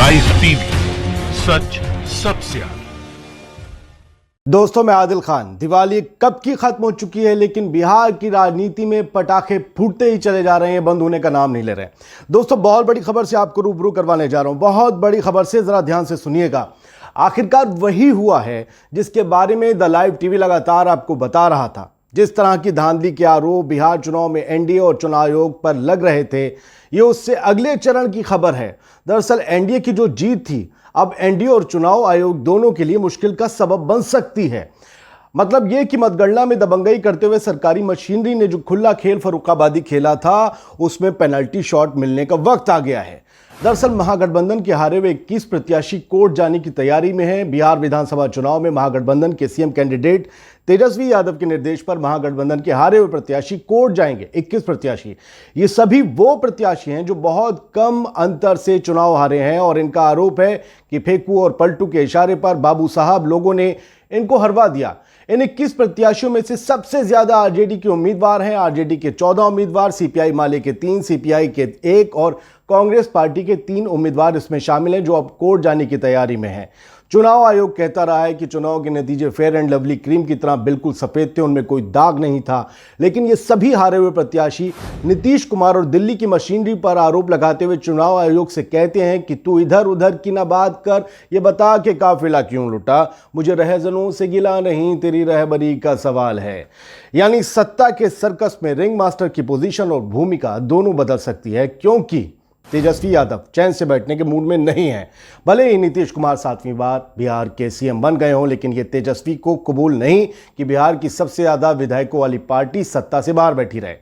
Ice TV, सच सबसे आगे। दोस्तों, मैं आदिल खान। दिवाली कब की खत्म हो चुकी है, लेकिन बिहार की राजनीति में पटाखे फूटते ही चले जा रहे हैं, बंद होने का नाम नहीं ले रहे। दोस्तों, बहुत बड़ी खबर से आपको रूबरू करवाने जा रहा हूं। बहुत बड़ी खबर से जरा ध्यान से सुनिएगा। आखिरकार वही हुआ है जिसके बारे में द लाइव टीवी लगातार आपको बता रहा था। जिस तरह की धांधली के आरोप बिहार चुनाव में एनडीए और चुनाव आयोग पर लग रहे थे, ये उससे अगले चरण की खबर है। दरअसल एनडीए की जो जीत थी, अब एनडीए और चुनाव आयोग दोनों के लिए मुश्किल का सबब बन सकती है। मतलब यह कि मतगणना में दबंगई करते हुए सरकारी मशीनरी ने जो खुला खेल फर्रुखाबादी खेला था, उसमें पेनल्टी शॉट मिलने का वक्त आ गया है। दरअसल महागठबंधन के हारे हुए 21 प्रत्याशी कोर्ट जाने की तैयारी में हैं। बिहार विधानसभा चुनाव में महागठबंधन के सीएम कैंडिडेट तेजस्वी यादव के निर्देश पर महागठबंधन के हारे हुए प्रत्याशी कोर्ट जाएंगे। 21 प्रत्याशी, ये सभी वो प्रत्याशी हैं जो बहुत कम अंतर से चुनाव हारे हैं और इनका आरोप है कि फेंकू और पलटू के इशारे पर बाबू साहब लोगों ने इनको हरवा दिया। इन 21 प्रत्याशियों में से सबसे ज्यादा आरजेडी के उम्मीदवार हैं। आरजेडी के 14 उम्मीदवार, सीपीआई माले के 3, सीपीआई के 1 और कांग्रेस पार्टी के 3 उम्मीदवार इसमें शामिल हैं, जो अब कोर्ट जाने की तैयारी में हैं। चुनाव आयोग कहता रहा है कि चुनाव के नतीजे फेयर एंड लवली क्रीम की तरह बिल्कुल सफेद थे, उनमें कोई दाग नहीं था। लेकिन ये सभी हारे हुए प्रत्याशी नीतीश कुमार और दिल्ली की मशीनरी पर आरोप लगाते हुए चुनाव आयोग से कहते हैं कि तू इधर उधर की ना बात कर, ये बता के काफिला क्यों लुटा, मुझे रहजनों से गिला नहीं, तेरी रहबरी का सवाल है। यानी सत्ता के सर्कस में रिंग मास्टर की पोजीशन और भूमिका दोनों बदल सकती है, क्योंकि तेजस्वी यादव चैन से बैठने के मूड में नहीं है। भले ही नीतीश कुमार 7वीं बार बिहार के सीएम बन गए हों, लेकिन यह तेजस्वी को कबूल नहीं कि बिहार की सबसे ज्यादा विधायकों वाली पार्टी सत्ता से बाहर बैठी रहे।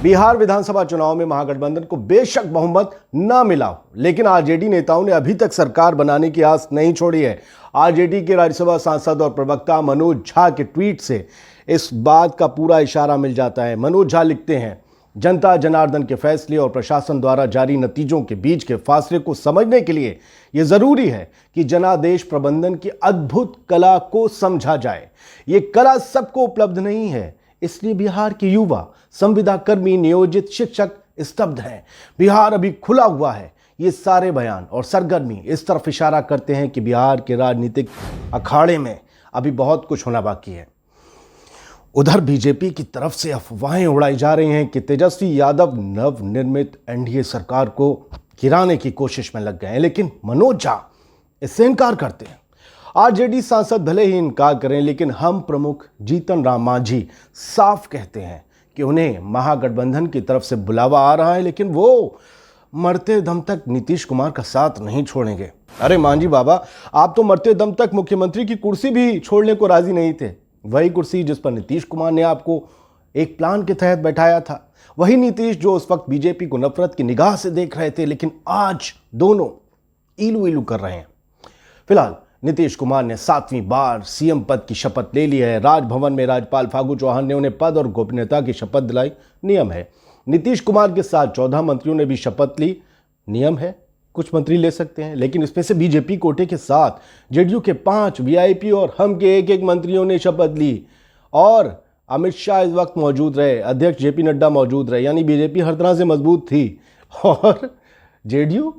बिहार विधानसभा चुनाव में महागठबंधन को बेशक बहुमत न मिला हो, लेकिन आरजेडी नेताओं ने अभी तक सरकार बनाने की आस नहीं छोड़ी है। आरजेडी के राज्यसभा सांसद और प्रवक्ता मनोज झा के ट्वीट से इस बात का पूरा इशारा मिल जाता है। मनोज झा लिखते हैं, जनता जनार्दन के फैसले और प्रशासन द्वारा जारी नतीजों के बीच के फासले को समझने के लिए यह जरूरी है कि जनादेश प्रबंधन की अद्भुत कला को समझा जाए। ये कला सबको उपलब्ध नहीं है, इसलिए बिहार के युवा, संविदा कर्मी, नियोजित शिक्षक स्तब्ध हैं। बिहार अभी खुला हुआ है। ये सारे बयान और सरगर्मी इस तरफ इशारा करते हैं कि बिहार के राजनीतिक अखाड़े में अभी बहुत कुछ होना बाकी है। उधर बीजेपी की तरफ से अफवाहें उड़ाई जा रही हैं कि तेजस्वी यादव नवनिर्मित एनडीए सरकार को गिराने की कोशिश में लग गए हैं, लेकिन मनोज झा इससे इनकार करते हैं। आरजेडी सांसद भले ही इनकार करें, लेकिन हम प्रमुख जीतन राम मांझी साफ कहते हैं कि उन्हें महागठबंधन की तरफ से बुलावा आ रहा है, लेकिन वो मरते दम तक नीतीश कुमार का साथ नहीं छोड़ेंगे। अरे मांझी बाबा, आप तो मरते दम तक मुख्यमंत्री की कुर्सी भी छोड़ने को राजी नहीं थे। वही कुर्सी जिस पर नीतीश कुमार ने आपको एक प्लान के तहत बैठाया था, वही नीतीश जो उस वक्त बीजेपी को नफरत की निगाह से देख रहे थे, लेकिन आज दोनों इलू इलू कर रहे हैं। फिलहाल नीतीश कुमार ने 7वीं बार सीएम पद की शपथ ले ली है। राजभवन में राज्यपाल फागू चौहान ने उन्हें पद और गोपनीयता की शपथ दिलाई, नियम है। नीतीश कुमार के साथ 14 मंत्रियों ने भी शपथ ली, नियम है। कुछ मंत्री ले सकते हैं, लेकिन इसमें से बीजेपी कोटे के साथ जेडीयू के 5 वीआईपी और हम के एक मंत्रियों ने शपथ ली। और अमित शाह इस वक्त मौजूद रहे, अध्यक्ष जेपी नड्डा मौजूद रहे, यानी बीजेपी हर तरह से मजबूत थी। और जेडीयू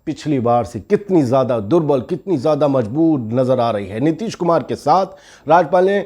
पिछली बार से कितनी ज्यादा दुर्बल, कितनी ज्यादा मजबूत नजर आ रही है। नीतीश कुमार के साथ राज्यपाल ने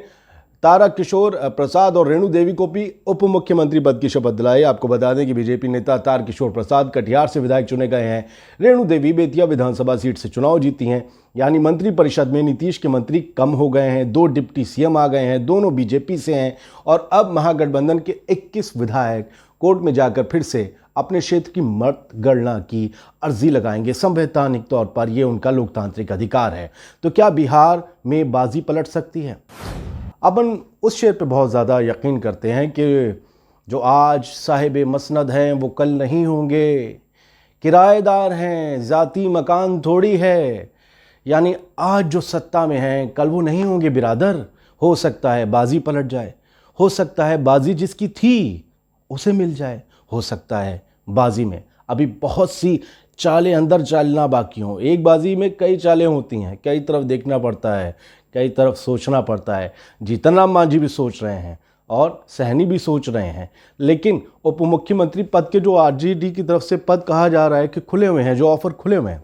तारकिशोर प्रसाद और रेणु देवी को भी उप मुख्यमंत्री पद की शपथ दिलाई। आपको बता दें कि बीजेपी नेता तारकिशोर प्रसाद कटिहार से विधायक चुने गए हैं। रेणु देवी बेतिया विधानसभा सीट से चुनाव जीती हैं। यानी मंत्री परिषद में नीतीश के मंत्री कम हो गए हैं। 2 डिप्टी सीएम आ गए हैं, दोनों बीजेपी से हैं। और अब महागठबंधन के 21 विधायक कोर्ट में जाकर फिर से अपने क्षेत्र की मतगणना की अर्जी लगाएंगे। संवैधानिक तौर पर यह उनका लोकतांत्रिक अधिकार है। तो क्या बिहार में बाजी पलट सकती है? अपन उस शेर पे बहुत ज़्यादा यकीन करते हैं कि जो आज साहिब मसनद हैं वो कल नहीं होंगे, किराएदार हैं, ज़ाती मकान थोड़ी है। यानी आज जो सत्ता में हैं कल वो नहीं होंगे बिरादर। हो सकता है बाजी पलट जाए, हो सकता है बाजी जिसकी थी उसे मिल जाए, हो सकता है बाजी में अभी बहुत सी चालें अंदर चलना बाकी हों। एक बाजी में कई चालें होती हैं, कई तरफ देखना पड़ता है, कई तरफ सोचना पड़ता है। जीतन राम मांझी भी सोच रहे हैं और सहनी भी सोच रहे हैं, लेकिन उप मुख्यमंत्री पद के जो आरजेडी की तरफ से पद कहा जा रहा है कि खुले हुए हैं, जो ऑफर खुले हुए हैं,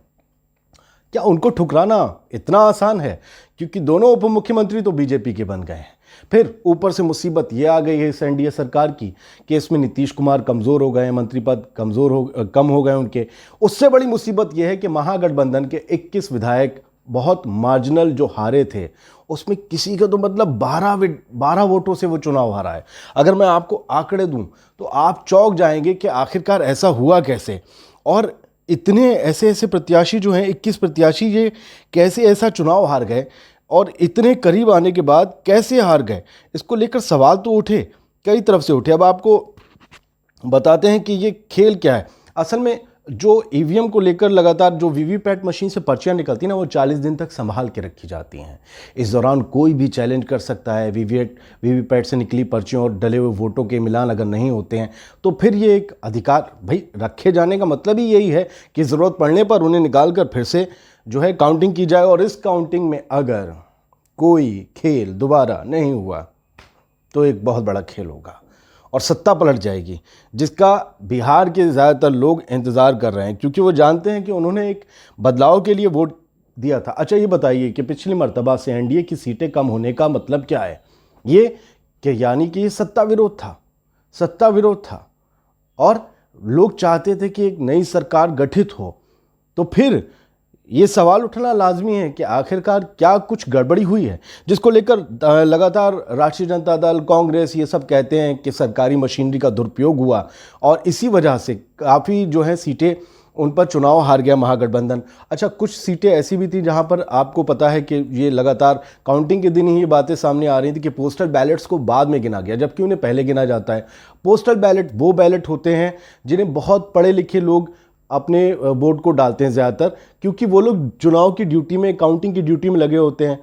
क्या उनको ठुकराना इतना आसान है? क्योंकि दोनों उप मुख्यमंत्री तो बीजेपी के बन गए हैं। फिर ऊपर से मुसीबत ये आ गई है इस एनडीए सरकार की कि इसमें नीतीश कुमार कमज़ोर हो गए हैं, मंत्री पद कम हो गए उनके। उससे बड़ी मुसीबत ये है कि महागठबंधन के 21 विधायक बहुत मार्जिनल जो हारे थे, उसमें किसी का तो मतलब 12 वोटों से वो चुनाव हारा है। अगर मैं आपको आंकड़े दूं तो आप चौंक जाएंगे कि आखिरकार ऐसा हुआ कैसे, और इतने ऐसे प्रत्याशी जो हैं 21 प्रत्याशी, ये कैसे ऐसा चुनाव हार गए और इतने करीब आने के बाद कैसे हार गए। इसको लेकर सवाल तो उठे, कई तरफ से उठे। अब आपको बताते हैं कि ये खेल क्या है। असल में जो ईवीएम को लेकर लगातार जो वीवीपैट मशीन से पर्चियां निकलती हैं ना, वो 40 दिन तक संभाल के रखी जाती हैं। इस दौरान कोई भी चैलेंज कर सकता है। वीवीपैट से निकली पर्चियों और डले हुए वोटों के मिलान अगर नहीं होते हैं तो फिर ये एक अधिकार भाई रखे जाने का मतलब ही यही है कि ज़रूरत पड़ने पर उन्हें निकाल कर फिर से जो है काउंटिंग की जाए। और इस काउंटिंग में अगर कोई खेल दोबारा नहीं हुआ तो एक बहुत बड़ा खेल होगा और सत्ता पलट जाएगी, जिसका बिहार के ज़्यादातर लोग इंतज़ार कर रहे हैं, क्योंकि वो जानते हैं कि उन्होंने एक बदलाव के लिए वोट दिया था। अच्छा, ये बताइए कि पिछली मर्तबा से एनडीए की सीटें कम होने का मतलब क्या है? ये कि यानी कि ये सत्ता विरोध था और लोग चाहते थे कि एक नई सरकार गठित हो। तो फिर ये सवाल उठना लाजमी है कि आखिरकार क्या कुछ गड़बड़ी हुई है, जिसको लेकर लगातार राष्ट्रीय जनता दल, कांग्रेस ये सब कहते हैं कि सरकारी मशीनरी का दुरुपयोग हुआ और इसी वजह से काफ़ी जो है सीटें उन पर चुनाव हार गया महागठबंधन। अच्छा, कुछ सीटें ऐसी भी थी जहां पर आपको पता है कि ये लगातार काउंटिंग के दिन ही ये बातें सामने आ रही थी कि पोस्टल बैलेट्स को बाद में गिना गया, जबकि उन्हें पहले गिना जाता है। पोस्टल बैलेट वो बैलेट होते हैं जिन्हें बहुत पढ़े लिखे लोग अपने वोट को डालते हैं ज़्यादातर, क्योंकि वो लोग चुनाव की ड्यूटी में, काउंटिंग की ड्यूटी में लगे होते हैं।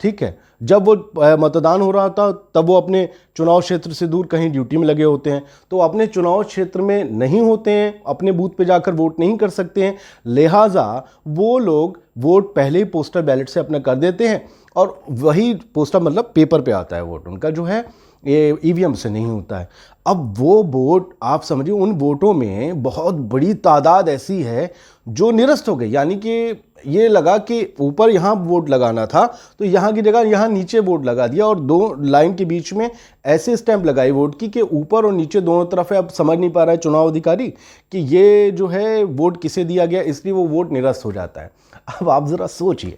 ठीक है, जब वो मतदान हो रहा था तब वो अपने चुनाव क्षेत्र से दूर कहीं ड्यूटी में लगे होते हैं, तो अपने चुनाव क्षेत्र में नहीं होते हैं, अपने बूथ पे जाकर वोट नहीं कर सकते हैं। लिहाजा वो लोग वोट पहले ही पोस्टल बैलेट से अपना कर देते हैं और वही पोस्टल मतलब पेपर पे आता है वोट, उनका जो है ये ईवीएम से नहीं होता है। अब वो वोट आप समझिए, उन वोटों में बहुत बड़ी तादाद ऐसी है जो निरस्त हो गई। यानी कि ये लगा कि ऊपर यहाँ वोट लगाना था तो यहाँ की जगह यहाँ नीचे वोट लगा दिया और दो लाइन के बीच में ऐसे स्टैंप लगाई वोट की कि ऊपर और नीचे दोनों तरफ है। अब समझ नहीं पा रहा है चुनाव अधिकारी कि ये जो है वोट किसे दिया गया, इसलिए वो वोट निरस्त हो जाता है। अब आप ज़रा सोचिए,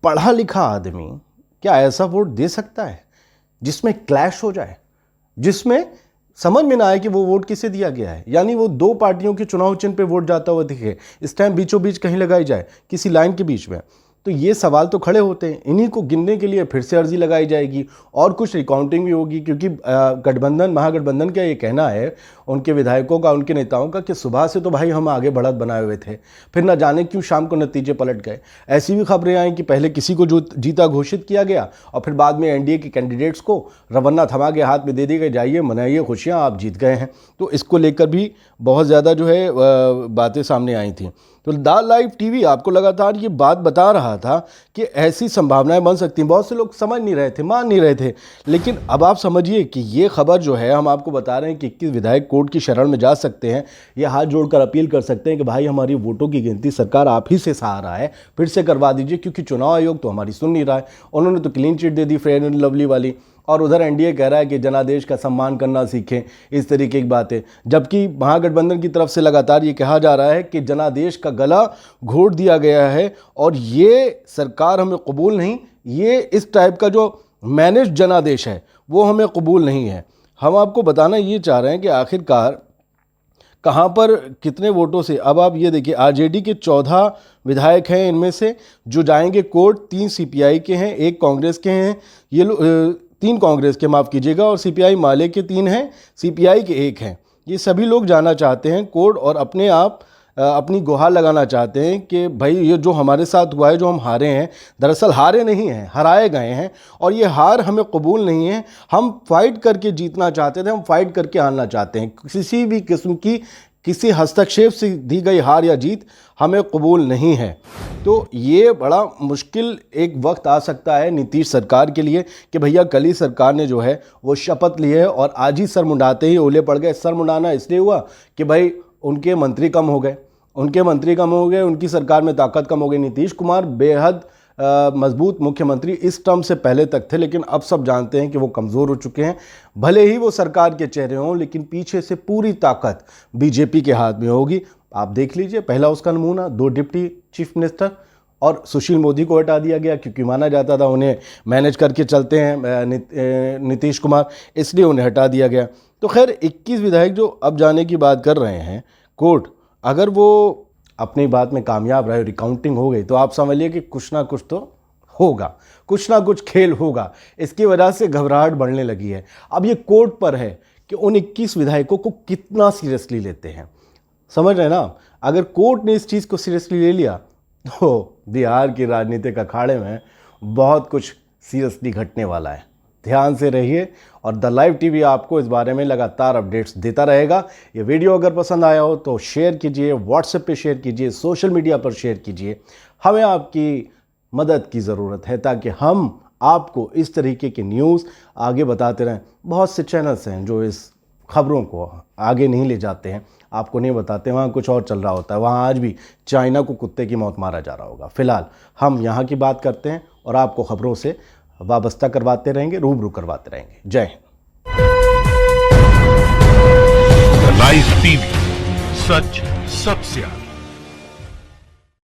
पढ़ा लिखा आदमी क्या ऐसा वोट दे सकता है जिसमें क्लैश हो जाए, जिसमें समझ में ना आए कि वो वोट किसे दिया गया है? यानी वो दो पार्टियों के चुनाव चिन्ह पे वोट जाता हुआ दिखे, इस टाइम बीचों बीच कहीं लगाई जाए किसी लाइन के बीच में, तो ये सवाल तो खड़े होते हैं। इन्हीं को गिनने के लिए फिर से अर्जी लगाई जाएगी और कुछ रिकाउंटिंग भी होगी, क्योंकि महागठबंधन का ये कहना है उनके विधायकों का, उनके नेताओं का, कि सुबह से तो भाई हम आगे बढ़त बनाए हुए थे, फिर ना जाने क्यों शाम को नतीजे पलट गए। ऐसी भी खबरें आई कि पहले किसी को जो जीता घोषित किया गया और फिर बाद में एनडीए के कैंडिडेट्स को रवन्ना थमा के हाथ में दे दी गई, जाइए मनाइए खुशियाँ, आप जीत गए हैं। तो इसको लेकर भी बहुत ज़्यादा जो है बातें सामने आई थी। तो द लाइव टीवी आपको लगातार ये बात बता रहा था कि ऐसी संभावनाएं बन सकती हैं। बहुत से लोग समझ नहीं रहे थे, मान नहीं रहे थे, लेकिन अब आप समझिए कि ये खबर जो है, हम आपको बता रहे हैं कि 21 विधायक कोर्ट की शरण में जा सकते हैं, ये हाथ जोड़कर अपील कर सकते हैं कि भाई हमारी वोटों की गिनती सरकार आप ही से सहारा है, फिर से करवा दीजिए, क्योंकि चुनाव आयोग तो हमारी सुन नहीं रहा है। उन्होंने तो clean chit they the fair and lovely वाली, और उधर एनडीए कह रहा है कि जनादेश का सम्मान करना सीखें, इस तरीके की बातें। जबकि महागठबंधन की तरफ से लगातार ये कहा जा रहा है कि जनादेश का गला घोट दिया गया है और ये सरकार हमें कबूल नहीं, ये इस टाइप का जो मैनेज जनादेश है वो हमें कबूल नहीं है। हम आपको बताना ये चाह रहे हैं कि आखिरकार कहाँ पर कितने वोटों से। अब आप ये देखिए, आरजेडी के 14 विधायक हैं, इनमें से जो जाएंगे कोर्ट 3 सीपीआई के हैं, 1 कांग्रेस के हैं, ये 3 कांग्रेस के, माफ़ कीजिएगा, और सीपीआई माले के 3 हैं, सीपीआई के 1 हैं। ये सभी लोग जाना चाहते हैं कोर्ट और अपने आप अपनी गुहार लगाना चाहते हैं कि भाई ये जो हमारे साथ हुआ है, जो हम हारे हैं, दरअसल हारे नहीं हैं, हराए गए हैं और ये हार हमें कबूल नहीं है। हम फाइट करके जीतना चाहते थे, हम फाइट करके हारना चाहते हैं। किसी भी किस्म की किसी हस्तक्षेप से दी गई हार या जीत हमें कबूल नहीं है। तो ये बड़ा मुश्किल एक वक्त आ सकता है नीतीश सरकार के लिए कि भैया कल ही सरकार ने जो है वो शपथ ली है और आज ही सर मुंडाते ही ओले पड़ गए। सर मुंडाना इसलिए हुआ कि भाई उनके मंत्री कम हो गए उनके मंत्री कम हो गए, उनकी सरकार में ताकत कम हो गई। नीतीश कुमार बेहद मजबूत मुख्यमंत्री इस टर्म से पहले तक थे, लेकिन अब सब जानते हैं कि वो कमज़ोर हो चुके हैं। भले ही वो सरकार के चेहरे हों, लेकिन पीछे से पूरी ताकत बीजेपी के हाथ में होगी। आप देख लीजिए, पहला उसका नमूना 2 डिप्टी चीफ मिनिस्टर, और सुशील मोदी को हटा दिया गया क्योंकि माना जाता था उन्हें मैनेज करके चलते हैं नीतीश कुमार, इसलिए उन्हें हटा दिया गया। तो खैर 21 विधायक जो अब जाने की बात कर रहे हैं कोर्ट, अगर वो अपनी बात में कामयाब रहे, रिकाउंटिंग हो गई, तो आप समझिए कि कुछ ना कुछ तो होगा, कुछ ना कुछ खेल होगा। इसकी वजह से घबराहट बढ़ने लगी है। अब ये कोर्ट पर है कि उन 21 विधायकों को कितना सीरियसली लेते हैं। समझ रहे हैं ना? अगर कोर्ट ने इस चीज़ को सीरियसली ले लिया तो बिहार की राजनीतिक अखाड़े में बहुत कुछ सीरियसली घटने वाला है। ध्यान से रहिए और द लाइव टीवी आपको इस बारे में लगातार अपडेट्स देता रहेगा। ये वीडियो अगर पसंद आया हो तो शेयर कीजिए, व्हाट्सएप पे शेयर कीजिए, सोशल मीडिया पर शेयर कीजिए। हमें आपकी मदद की ज़रूरत है ताकि हम आपको इस तरीके की न्यूज़ आगे बताते रहें। बहुत से चैनल्स हैं जो इस खबरों को आगे नहीं ले जाते हैं, आपको नहीं बताते, वहाँ कुछ और चल रहा होता है। वहाँ आज भी चाइना को कुत्ते की मौत मारा जा रहा होगा। फिलहाल हम यहाँ की बात करते हैं और आपको खबरों से वाबस्ता करवाते रहेंगे, रूबरू करवाते रहेंगे। जय हिंद। लाइव टीवी, सच सबसे आगे।